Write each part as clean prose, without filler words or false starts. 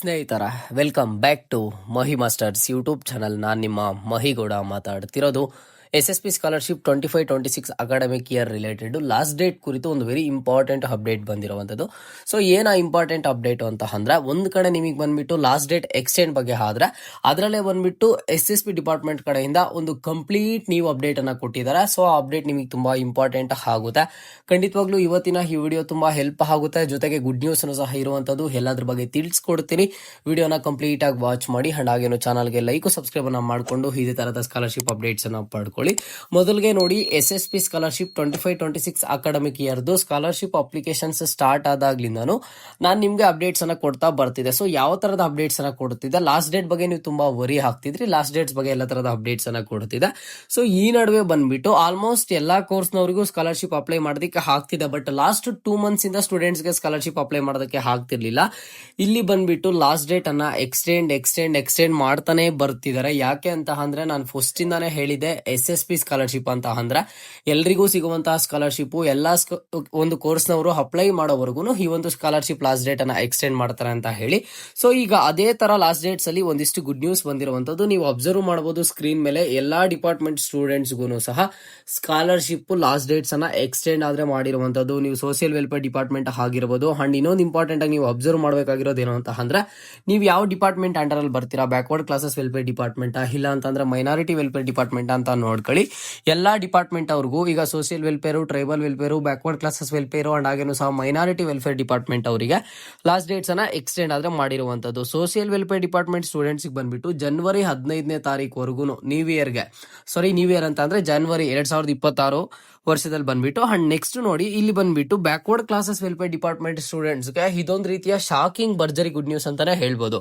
ಸ್ನೇಹಿತರ, welcome back to Mahi Masters YouTube channel. ನಾನು ನಿಮ್ಮ ಮಹಿಗೌಡ ಮಾತಾಡ್ತಿರೋದು. SSP scholarship 25-26 academic year related last date ಕುರಿತು ಒಂದು ವೆರಿ ಇಂಪಾರ್ಟೆಂಟ್ ಅಪ್ಡೇಟ್ ಬಂದಿರುವಂಥದ್ದು. ಸೊ ಏನ ಇಂಪಾರ್ಟೆಂಟ್ ಅಪ್ಡೇಟ್ ಅಂತ ಅಂದ್ರೆ, ಒಂದು ಕಡೆ ನಿಮಗೆ ಬಂದ್ಬಿಟ್ಟು ಲಾಸ್ಟ್ ಡೇಟ್ ಎಕ್ಸ್ಟೆಂಡ್ ಬಗ್ಗೆ ಆದ್ರೆ ಅದರಲ್ಲೇ ಬಂದ್ಬಿಟ್ಟು SSP ಡಿಪಾರ್ಟ್ಮೆಂಟ್ ಕಡೆಯಿಂದ ಒಂದು ಕಂಪ್ಲೀಟ್ ನ್ಯೂ ಅಪ್ಡೇಟ್ ಅನ್ನ ಕೊಟ್ಟಿದ್ದಾರೆ. ಸೊ ಆ ಅಪ್ಡೇಟ್ ನಿಮಗೆ ತುಂಬಾ ಇಂಪಾರ್ಟೆಂಟ್ ಆಗುತ್ತೆ. ಖಂಡಿತವಾಗ್ಲೂ ಇವತ್ತಿನ ಈ ವಿಡಿಯೋ ತುಂಬಾ ಹೆಲ್ಪ್ ಆಗುತ್ತೆ. ಜೊತೆಗೆ ಗುಡ್ ನ್ಯೂಸ್ ಸಹ ಇರುವಂತದ್ದು, ಎಲ್ಲದ್ರ ಬಗ್ಗೆ ತಿಳಿಸ್ಕೊಡ್ತೀನಿ. ವಿಡಿಯೋನ ಕಂಪ್ಲೀಟ್ ಆಗಿ ವಾಚ್ ಮಾಡಿ. ಅಂಡ್ ಹಾಗೇನು ಚಾನಲ್ಗೆ ಲೈಕ್ ಸಬ್ಸ್ಕ್ರೈಬ್ ಅನ್ನ ಮಾಡ್ಕೊಂಡು ಇದೇ ತರದ ಸ್ಕಾಲರ್ಶಿಪ್ ಅಪ್ಡೇಟ್ಸ್ ಅನ್ನ ಪಡ್ಕೊಳ್ಳಿ. ಮೊದಲಿಗೆ ನೋಡಿ, SSP ಸ್ಕಾಲರ್ಶಿಪ್ 25-26 ಅಕಾಡೆಮಿಕ್ ಇಯರ್ದು ಸ್ಕಾಲರ್ಶಿಪ್ ಅಪ್ಲಿಕೇಶನ್ಸ್ ಸ್ಟಾರ್ಟ್ ಆದಾಗ್ಲಿಂದನು ನಾನು ನಿಮ್ಗೆ ಅಪ್ಡೇಟ್ಸ್ ಅನ್ನ ಕೊಡ್ತಾ ಬರ್ತಿದೆ. ಸೊ ಯಾವ ತರದ ಅಪ್ಡೇಟ್ಸ್ ಅನ್ನ ಕೊಡ್ತಿದ್ದೆ, ಲಾಸ್ಟ್ ಡೇಟ್ ಬಗ್ಗೆ ನೀವು ತುಂಬಾ ವರಿ ಆಗ್ತಿದ್ರಿ, ಲಾಸ್ಟ್ ಡೇಟ್ಸ್ ಬಗ್ಗೆ ಎಲ್ಲ ತರದ ಅಪ್ಡೇಟ್ಸ್ ಅನ್ನ ಕೊಡ್ತಿದ್ದೆ. ಸೊ ಈ ನಡುವೆ ಬಂದ್ಬಿಟ್ಟು ಆಲ್ಮೋಸ್ಟ್ ಎಲ್ಲಾ ಕೋರ್ಸ್ನವರಿಗೂ ಸ್ಕಾಲರ್ಶಿಪ್ ಅಪ್ಲೈ ಮಾಡೋದಕ್ಕೆ ಆಗ್ತಿದೆ. ಬಟ್ ಲಾಸ್ಟ್ 2 months ಇಂದ ಸ್ಟೂಡೆಂಟ್ಸ್ಗೆ ಸ್ಕಾಲರ್ಶಿಪ್ ಅಪ್ಲೈ ಮಾಡೋದಕ್ಕೆ ಆಗ್ತಿರ್ಲಿಲ್ಲ. ಇಲ್ಲಿ ಬಂದ್ಬಿಟ್ಟು ಲಾಸ್ಟ್ ಡೇಟ್ ಅನ್ನ ಎಕ್ಸ್ಟೆಂಡ್ ಮಾಡ್ತಾನೆ ಬರ್ತಿದ್ದಾರೆ. ಯಾಕೆ ಅಂತ ಅಂದ್ರೆ, ನಾನು ಫಸ್ಟ್ ಇಂದಾನೆ ಹೇಳಿದೆ, SSP ಸ್ಕಾಲರ್ಶಿಪ್ ಅಂತ ಅಂದ್ರೆ ಎಲ್ರಿಗೂ ಸಿಗುವಂತಹ ಸ್ಕಾಲರ್ಶಿಪ್. ಎಲ್ಲಾ ಒಂದು ಕೋರ್ಸ್ನವರು ಅಪ್ಲೈ ಮಾಡೋವರೆಗೂ ಈ ಒಂದು ಸ್ಕಾಲರ್ಶಿಪ್ ಲಾಸ್ಟ್ ಡೇಟ್ ಅನ್ನ ಎಕ್ಸ್ಟೆಂಡ್ ಮಾಡ್ತಾರೆ ಅಂತ ಹೇಳಿ. ಸೊ ಈಗ ಅದೇ ತರ ಲಾಸ್ಟ್ ಡೇಟ್ಸ್ ಅಲ್ಲಿ ಒಂದಿಷ್ಟು ಗುಡ್ ನ್ಯೂಸ್ ಬಂದಿರುವಂತದ್ದು ನೀವು ಅಬ್ಸರ್ವ್ ಮಾಡಬಹುದು ಸ್ಕ್ರೀನ್ ಮೇಲೆ. ಎಲ್ಲಾ ಡಿಪಾರ್ಟ್ಮೆಂಟ್ ಸ್ಟೂಡೆಂಟ್ಸ್ಗೂ ಸಹ ಸ್ಕಾಲರ್ಶಿಪ್ ಲಾಸ್ಟ್ ಡೇಟ್ಸ್ ಅನ್ನ ಎಕ್ಸ್ಟೆಂಡ್ ಆದ್ರೆ ಮಾಡಿರುವಂತದ್ದು. ನೀವು ಸೋಷಿಯಲ್ ವೆಲ್ಫೇರ್ ಡಿಪಾರ್ಟ್ಮೆಂಟ್ ಆಗಿರಬಹುದು. ಅಂಡ್ ಇನ್ನೊಂದು ಇಂಪಾರ್ಟೆಂಟ್ ಆಗಿ ನೀವು ಅಬ್ಸರ್ವ್ ಮಾಡಬೇಕಾಗಿರೋದು ಏನು ಅಂತ ಅಂದ್ರೆ, ನೀವು ಯಾವ ಡಿಪಾರ್ಟ್ಮೆಂಟ್ ಅಂಡರ್ ಅಲ್ಲಿ ಬರ್ತೀರಾ, ಬ್ಯಾಕ್ವರ್ಡ್ ಕ್ಲಾಸಸ್ ವೆಲ್ಫೇರ್ ಡಿಪಾರ್ಟ್ಮೆಂಟ್ ಇಲ್ಲ ಅಂತಂದ್ರೆ ಮೈನಾರಿಟಿ ವೆಲ್ಫೇರ್ ಡಿಪಾರ್ಟ್ಮೆಂಟ್ ಅಂತ ನೋಡ್ಕೊಳ್ಳಿ. ಎಲ್ಲಾ ಡಿಪಾರ್ಟ್ಮೆಂಟ್ ಅವ್ರಿಗೂ ಈಗ social welfare, tribal welfare, backward classes welfare and ಹಾಗೇನು ಸಹ ಮೈನಾರಿಟಿ ವೆಲ್ಫೇರ್ ಡಿಪಾರ್ಟ್ಮೆಂಟ್ ಅವರಿಗೆ ಲಾಸ್ಟ್ ಡೇಟ್ಸ್ ಅನ್ನ ಎಕ್ಸ್ಟೆಂಡ್ ಆದ್ರೆ ಮಾಡಿರುವಂತದ್ದು. ಸೋಷಿಯಲ್ ವೆಲ್ಫೇರ್ ಡಿಪಾರ್ಟ್ಮೆಂಟ್ ಸ್ಟೂಡೆಂಟ್ಸ್ ಬಂದ್ಬಿಟ್ಟು ಜನವರಿ 15ನೇ ತಾರೀಕುವರೆಗೂ ನ್ಯೂ ಇಯರ್ ಅಂತ ಅಂದ್ರೆ ಜನವರಿ 2026 ವರ್ಷದಲ್ಲಿ ಬಂದ್ಬಿಟ್ಟು. ಅಂಡ್ ನೆಕ್ಸ್ಟ್ ನೋಡಿ, ಇಲ್ಲಿ ಬಂದ್ಬಿಟ್ಟು ಬ್ಯಾಕ್ವರ್ಡ್ ಕ್ಲಾಸಸ್ ವೆಲ್ಫೇರ್ ಡಿಪಾರ್ಟ್ಮೆಂಟ್ ಸ್ಟೂಡೆಂಟ್ಸ್ಗೆ ಇದೊಂದು ರೀತಿಯ ಶಾಕಿಂಗ್ ಭರ್ಜರಿ ಗುಡ್ ನ್ಯೂಸ್ ಅಂತಾನೆ ಹೇಳ್ಬೋದು.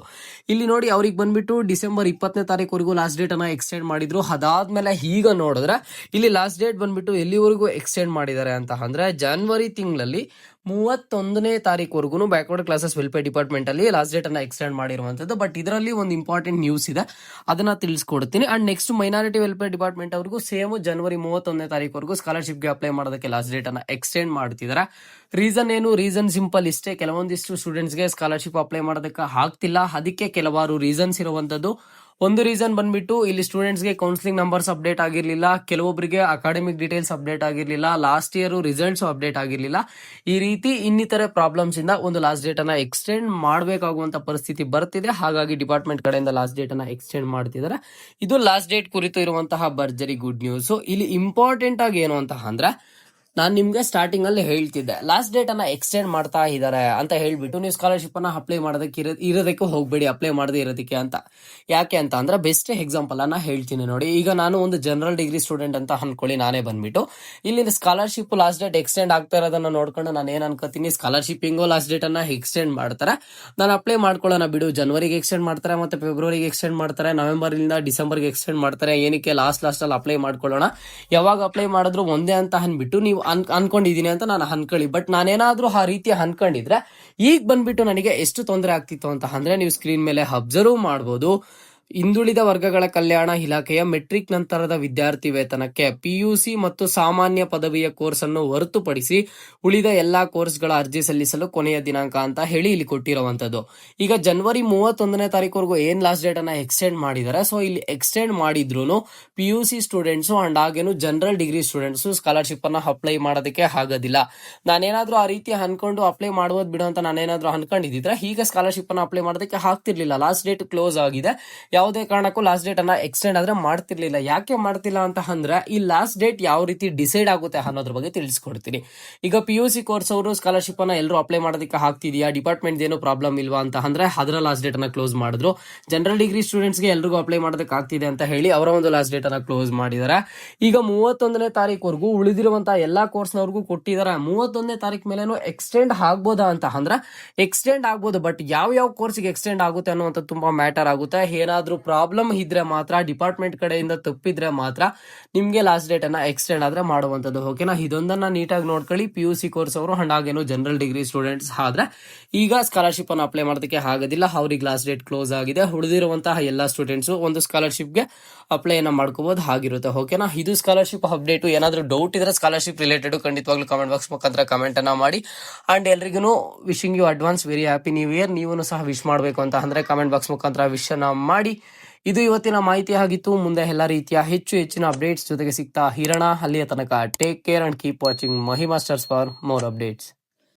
ಇಲ್ಲಿ ನೋಡಿ, ಅವ್ರಿಗೆ ಬಂದ್ಬಿಟ್ಟು ಡಿಸೆಂಬರ್ 20ನೇ ತಾರೀಕುವರೆಗೂ ಲಾಸ್ಟ್ ಡೇಟ್ ಅನ್ನ ಎಕ್ಸ್ಟೆಂಡ್ ಮಾಡಿದ್ರು. ಅದಾದ್ಮೇಲೆ ಈಗ ನೋಡಿದ್ರೆ ಇಲ್ಲಿ ಲಾಸ್ಟ್ ಡೇಟ್ ಬಂದ್ಬಿಟ್ಟು ಎಲ್ಲಿವರೆಗೂ ಎಕ್ಸ್ಟೆಂಡ್ ಮಾಡಿದ್ದಾರೆ ಅಂತ ಅಂದ್ರೆ, ಜನವರಿ ತಿಂಗಳಲ್ಲಿ 31ನೇ ತಾರೀಕುವರೆಗೂ ಬ್ಯಾಕ್ವರ್ಡ್ ಕ್ಲಾಸಸ್ ವೆಲ್ಫೇರ್ ಡಿಪಾರ್ಟ್ಮೆಂಟ್ ಅಲ್ಲಿ ಲಾಸ್ಟ್ ಡೇಟ್ ಅನ್ನ ಎಕ್ಸ್ಟೆಂಡ್ ಮಾಡಿರುವಂತದ್ದು. ಬಟ್ ಇದರಲ್ಲಿ ಒಂದು ಇಂಪಾರ್ಟೆಂಟ್ ನ್ಯೂಸ್ ಇದೆ, ಅದನ್ನ ತಿಳಿಸ್ಕೊಡ್ತೀನಿ. And next minority welfare department ಅವ್ರಿಗೂ ಸೇಮ್ ಜನವರಿ 31ನೇ ತಾರೀಕುವರೆಗೂ ಸ್ಕಾಲರ್ಶಿಪ್ಗೆ ಅಪ್ಲೈ ಮಾಡೋದಕ್ಕೆ ಲಾಸ್ಟ್ ಡೇಟ್ ಅನ್ನ ಎಕ್ಸ್ಟೆಂಡ್ ಮಾಡ್ತಿದ್ದಾರೆ. ರೀಸನ್ ಸಿಂಪಲ್ ಇಷ್ಟೇ, ಕೆಲವೊಂದಿಷ್ಟು ಸ್ಟೂಡೆಂಟ್ಸ್ಗೆ ಸ್ಕಾಲರ್ಶಿಪ್ ಅಪ್ಲೈ ಮಾಡೋದಕ್ಕೆ ಆಗ್ತಿಲ್ಲ. ಅದಕ್ಕೆ ಕೆಲವಾರು ರೀಸನ್ಸ್ ಇರುವಂತದ್ದು. ಒಂದು ರೀಸನ್ ಬಂದ್ಬಿಟ್ಟು, ಇಲ್ಲಿ ಸ್ಟೂಡೆಂಟ್ಸ್ಗೆ ಕೌನ್ಸಿಲಿಂಗ್ ನಂಬರ್ಸ್ ಅಪ್ಡೇಟ್ ಆಗಿರ್ಲಿಲ್ಲ, ಕೆಲವೊಬ್ಬರಿಗೆ ಅಕಾಡೆಮಿಕ್ ಡೀಟೇಲ್ಸ್ ಅಪ್ಡೇಟ್ ಆಗಿರ್ಲಿಲ್ಲ, ಲಾಸ್ಟ್ ಇಯರ್ ರಿಸಲ್ಟ್ಸ್ ಅಪ್ಡೇಟ್ ಆಗಿರ್ಲಿಲ್ಲ. ಈ ರೀತಿ ಇನ್ನಿತರ ಪ್ರಾಬ್ಲಮ್ಸ್ ಇಂದ ಒಂದು ಲಾಸ್ಟ್ ಡೇಟ್ ಅನ್ನ ಎಕ್ಸ್ಟೆಂಡ್ ಮಾಡಬೇಕಾಗುವಂತ ಪರಿಸ್ಥಿತಿ ಬರ್ತಿದೆ. ಹಾಗಾಗಿ ಡಿಪಾರ್ಟ್ಮೆಂಟ್ ಕಡೆಯಿಂದ ಲಾಸ್ಟ್ ಡೇಟ್ ಅನ್ನ ಎಕ್ಸ್ಟೆಂಡ್ ಮಾಡ್ತಿದ್ದಾರೆ. ಇದು ಲಾಸ್ಟ್ ಡೇಟ್ ಕುರಿತು ಇರುವಂತಹ ಭರ್ಜರಿ ಗುಡ್ ನ್ಯೂಸ್. ಇಲ್ಲಿ ಇಂಪಾರ್ಟೆಂಟ್ ಆಗಿ ಏನು ಅಂತ ಅಂದ್ರೆ, ನಾನು ನಿಮ್ಗೆ ಸ್ಟಾರ್ಟಿಂಗ್ ಅಲ್ಲಿ ಹೇಳ್ತಿದ್ದೆ, ಲಾಸ್ಟ್ ಡೇಟ್ ಅನ್ನ ಎಕ್ಸ್ಟೆಂಡ್ ಮಾಡ್ತಾ ಇದ್ದಾರೆ ಅಂತ ಹೇಳ್ಬಿಟ್ಟು ನೀವು ಸ್ಕಾಲರ್ಶಿಪ್ ಅನ್ನ ಅಪ್ಲೈ ಮಾಡೋದಕ್ಕೆ ಇರೋದಕ್ಕೆ ಹೋಗ್ಬೇಡಿ, ಅಪ್ಲೈ ಮಾಡದೇ ಇರೋದಕ್ಕೆ ಅಂತ. ಯಾಕೆ ಅಂತ ಅಂದ್ರೆ, ಬೆಸ್ಟ್ ಎಕ್ಸಾಂಪಲ್ ಅನ್ನ ಹೇಳ್ತೀನಿ ನೋಡಿ. ಈಗ ನಾನು ಒಂದು ಜನರಲ್ ಡಿಗ್ರಿ ಸ್ಟೂಡೆಂಟ್ ಅಂತ ಅನ್ಕೊಳ್ಳಿ. ನಾನೇ ಬಂದ್ಬಿಟ್ಟು ಇಲ್ಲಿ ಸ್ಕಾಲರ್ಶಿಪ್ ಲಾಸ್ಟ್ ಡೇಟ್ ಎಕ್ಸ್ಟೆಂಡ್ ಆಗ್ತಾ ಇರೋದನ್ನ ನೋಡ್ಕೊಂಡು ನಾನು ಏನ್ ಅನ್ಕೋತೀನಿ, ಸ್ಕಾಲರ್ಶಿಪ್ ಹಿಂಗೋ ಲಾಸ್ಟ್ ಡೇಟ್ ಅನ್ನ ಎಕ್ಸ್ಟೆಂಡ್ ಮಾಡ್ತಾರೆ, ನಾನು ಅಪ್ಲೈ ಮಾಡ್ಕೊಳ್ಳೋಣ ಬಿಡು. ಜನವರಿಗೆ ಎಕ್ಸ್ಟೆಂಡ್ ಮಾಡ್ತಾರೆ, ಮತ್ತೆ ಫೆಬ್ರವರಿಗೆ ಎಕ್ಸ್ಟೆಂಡ್ ಮಾಡ್ತಾರೆ, ನವೆಂಬರ್ ಇಂದ ಡಿಸೆಂಬರ್ಗೆ ಎಕ್ಸ್ಟೆಂಡ್ ಮಾಡ್ತಾರೆ. ಏನಕ್ಕೆ ಲಾಸ್ಟ್ ಅಲ್ಲಿ ಅಪ್ಲೈ ಮಾಡ್ಕೊಳ್ಳೋಣ, ಯಾವಾಗ ಅಪ್ಲೈ ಮಾಡಿದ್ರು ಒಂದೇ ಅಂತ ಅನ್ಬಿಟ್ಟು ನೀವು ಅನ್ಕೊಂಡಿದೀನಿ ಅಂತ ನಾನು ಅನ್ಕೊಳ್ಳಿ. ಬಟ್ ನಾನೇನಾದ್ರೂ ಆ ರೀತಿ ಅನ್ಕೊಂಡಿದ್ರೆ ಈಗ ಬಂದ್ಬಿಟ್ಟು ನನಗೆ ಎಷ್ಟು ತೊಂದರೆ ಆಗ್ತಿತ್ತು ಅಂತ ಅಂದ್ರೆ, ನೀವು ಸ್ಕ್ರೀನ್ ಮೇಲೆ ಅಬ್ಸರ್ವ್ ಮಾಡಬಹುದು. ಹಿಂದುಳಿದ ವರ್ಗಗಳ ಕಲ್ಯಾಣ ಇಲಾಖೆಯ ಮೆಟ್ರಿಕ್ ನಂತರದ ವಿದ್ಯಾರ್ಥಿ ವೇತನಕ್ಕೆ PUC ಮತ್ತು ಸಾಮಾನ್ಯ ಪದವಿಯ ಕೋರ್ಸ್ ಅನ್ನು ಹೊರತುಪಡಿಸಿ ಉಳಿದ ಎಲ್ಲಾ ಕೋರ್ಸ್ಗಳ ಅರ್ಜಿ ಸಲ್ಲಿಸಲು ಕೊನೆಯ ದಿನಾಂಕ ಅಂತ ಹೇಳಿ ಇಲ್ಲಿ ಕೊಟ್ಟಿರುವಂತದ್ದು. ಈಗ ಜನವರಿ 31ನೇ ತಾರೀಕುವರೆಗೂ ಏನ್ ಲಾಸ್ಟ್ ಡೇಟ್ ಅನ್ನ ಎಕ್ಸ್ಟೆಂಡ್ ಮಾಡಿದ್ದಾರೆ. ಸೊ ಇಲ್ಲಿ ಎಕ್ಸ್ಟೆಂಡ್ ಮಾಡಿದ್ರು PUC ಸ್ಟೂಡೆಂಟ್ಸ್ ಅಂಡ್ ಹಾಗೇನು ಜನರಲ್ ಡಿಗ್ರಿ ಸ್ಟೂಡೆಂಟ್ಸ್ ಸ್ಕಾಲರ್ಶಿಪ್ ಅನ್ನ ಅಪ್ಲೈ ಮಾಡೋದಕ್ಕೆ ಆಗೋದಿಲ್ಲ. ನಾನೇನಾದ್ರೂ ಆ ರೀತಿ ಅನ್ಕೊಂಡು ಅಪ್ಲೈ ಮಾಡುವುದು ಬಿಡು ಅಂತ ನಾನೇನಾದ್ರೂ ಅನ್ಕೊಂಡಿದ್ರೆ ಈಗ ಸ್ಕಾಲರ್ಶಿಪ್ ಅನ್ನ ಅಪ್ಲೈ ಮಾಡೋದಕ್ಕೆ ಆಗ್ತಿರ್ಲಿಲ್ಲ. ಲಾಸ್ಟ್ ಡೇಟ್ ಕ್ಲೋಸ್ ಆಗಿದೆ, ಯಾವುದೇ ಕಾರಣಕ್ಕೂ ಲಾಸ್ಟ್ ಡೇಟ್ ಅನ್ನ ಎಕ್ಸ್ಟೆಂಡ್ ಆದ್ರೆ ಮಾಡ್ತಿರ್ಲಿಲ್ಲ. ಯಾಕೆ ಮಾಡ್ತಿಲ್ಲ ಅಂತ ಅಂದ್ರೆ, ಈ ಲಾಸ್ಟ್ ಡೇಟ್ ಯಾವ ರೀತಿ ಡಿಸೈಡ್ ಆಗುತ್ತೆ ಅನ್ನೋದ್ರ ಬಗ್ಗೆ ತಿಳಿಸ್ಕೊಡ್ತೀನಿ. ಈಗ PUC ಕೋರ್ಸ್ ಅವರು ಸ್ಕಾಲರ್ಶಿಪ್ ಅನ್ನ ಎಲ್ಲರೂ ಅಪ್ಲೈ ಮಾಡೋದಕ್ಕೆ ಆಗ್ತಿದೆಯಾ, ಡಿಪಾರ್ಟ್ಮೆಂಟ್ ಏನು ಪ್ರಾಬ್ಲಮ್ ಇಲ್ವಾ ಅಂತ ಅಂದ್ರೆ ಅದರ ಲಾಸ್ಟ್ ಡೇಟ್ ಅನ್ನ ಕ್ಲೋಸ್ ಮಾಡಿದ್ರು. ಜನರಲ್ ಡಿಗ್ರಿ ಸ್ಟೂಡೆಂಟ್ಸ್ಗೆ ಎಲ್ರಿಗೂ ಅಪ್ಲೈ ಮಾಡೋದಕ್ಕೆ ಆಗ್ತಿದೆ ಅಂತ ಹೇಳಿ ಅವರ ಒಂದು ಲಾಸ್ಟ್ ಡೇಟ್ ಅನ್ನ ಕ್ಲೋಸ್ ಮಾಡಿದ್ದಾರೆ. ಈಗ 31ನೇ ತಾರೀಕುವರೆಗೂ ಉಳಿದಿರುವಂತಹ ಎಲ್ಲಾ ಕೋರ್ಸ್ನವ್ರಿಗೂ ಕೊಟ್ಟಿದ್ದಾರೆ. 31ನೇ ತಾರೀಕು ಮೇಲೇನು ಎಕ್ಸ್ಟೆಂಡ್ ಆಗ್ಬೋದಾ ಅಂತ ಅಂದ್ರೆ ಎಕ್ಸ್ಟೆಂಡ್ ಆಗ್ಬೋದು. ಬಟ್ ಯಾವ ಕೋರ್ಸ್ಗೆ ಎಕ್ಸ್ಟೆಂಡ್ ಆಗುತ್ತೆ ಅನ್ನುವಂಥ ತುಂಬಾ ಮ್ಯಾಟರ್ ಆಗುತ್ತೆ. ಏನಾದ್ರೂ ಏನಾದರೂ ಪ್ರಾಬ್ಲಮ್ ಇದ್ರೆ ಮಾತ್ರ, ಡಿಪಾರ್ಟ್ಮೆಂಟ್ ಕಡೆಯಿಂದ ತಪ್ಪಿದ್ರೆ ಮಾತ್ರ ನಿಮಗೆ ಲಾಸ್ಟ್ ಡೇಟ್ ಅನ್ನ ಎಕ್ಸ್ಟೆಂಡ್ ಆದ್ರೆ ಮಾಡುವಂಥದ್ದು. ಓಕೆನಾ, ಇದೊಂದನ್ನ ನೀಟಾಗಿ ನೋಡ್ಕೊಳ್ಳಿ. PUC ಕೋರ್ಸ್ ಅವರು ಹಾಗೇನು ಜನರಲ್ ಡಿಗ್ರಿ ಸ್ಟೂಡೆಂಟ್ಸ್ ಆದ್ರೆ ಈಗ ಸ್ಕಾಲರ್ಶಿಪ್ ಅನ್ನು ಅಪ್ಲೈ ಮಾಡೋದಕ್ಕೆ ಆಗೋದಿಲ್ಲ, ಅವ್ರಿಗೆ ಲಾಸ್ಟ್ ಡೇಟ್ ಕ್ಲೋಸ್ ಆಗಿದೆ. ಉಳಿದಿರುವಂತಹ ಎಲ್ಲ ಸ್ಟೂಡೆಂಟ್ಸ್ ಒಂದು ಸ್ಕಾಲರ್ಶಿಪ್ಗೆ ಅಪ್ಲೈ ಅನ್ನ ಮಾಡ್ಕೋಬಹುದು ಆಗಿರುತ್ತೆ. ಓಕೆನಾ, ಇದು ಸ್ಕಾಲರ್ಶಿಪ್ ಅಪ್ಡೇಟ್. ಏನಾದರೂ ಡೌಟ್ ಇದ್ರೆ ಸ್ಕಾಲರ್ಶಿಪ್ ರಿಲೇಟೆಡ್ ಖಂಡಿತವಾಗ್ಲೂ ಕಮೆಂಟ್ ಬಾಕ್ಸ್ ಮುಖಾಂತರ ಕಮೆಂಟ್ ಅನ್ನ ಮಾಡಿ. ಅಂಡ್ ಎಲ್ರಿಗೂ wishing you advance very happy new year. ನೀವು ಸಹ ವಿಶ್ ಮಾಡಬೇಕು ಅಂತ ಅಂದ್ರೆ ಕಮೆಂಟ್ ಬಾಕ್ಸ್ ಮುಖಾಂತರ ವಿಶ್ ಅನ್ನ ಮಾಡಿ. ಇದು ಇವತ್ತಿನ ಮಾಹಿತಿ ಆಗಿತ್ತು. ಮುಂದೆ ಎಲ್ಲ ರೀತಿಯ ಹೆಚ್ಚಿನ ಅಪ್ಡೇಟ್ಸ್ ಜೊತೆಗೆ ಸಿಗ್ತಾ ಇರೋಣ. ಅಲ್ಲಿಯ ತನಕ take care and keep watching Mahi masters for more updates.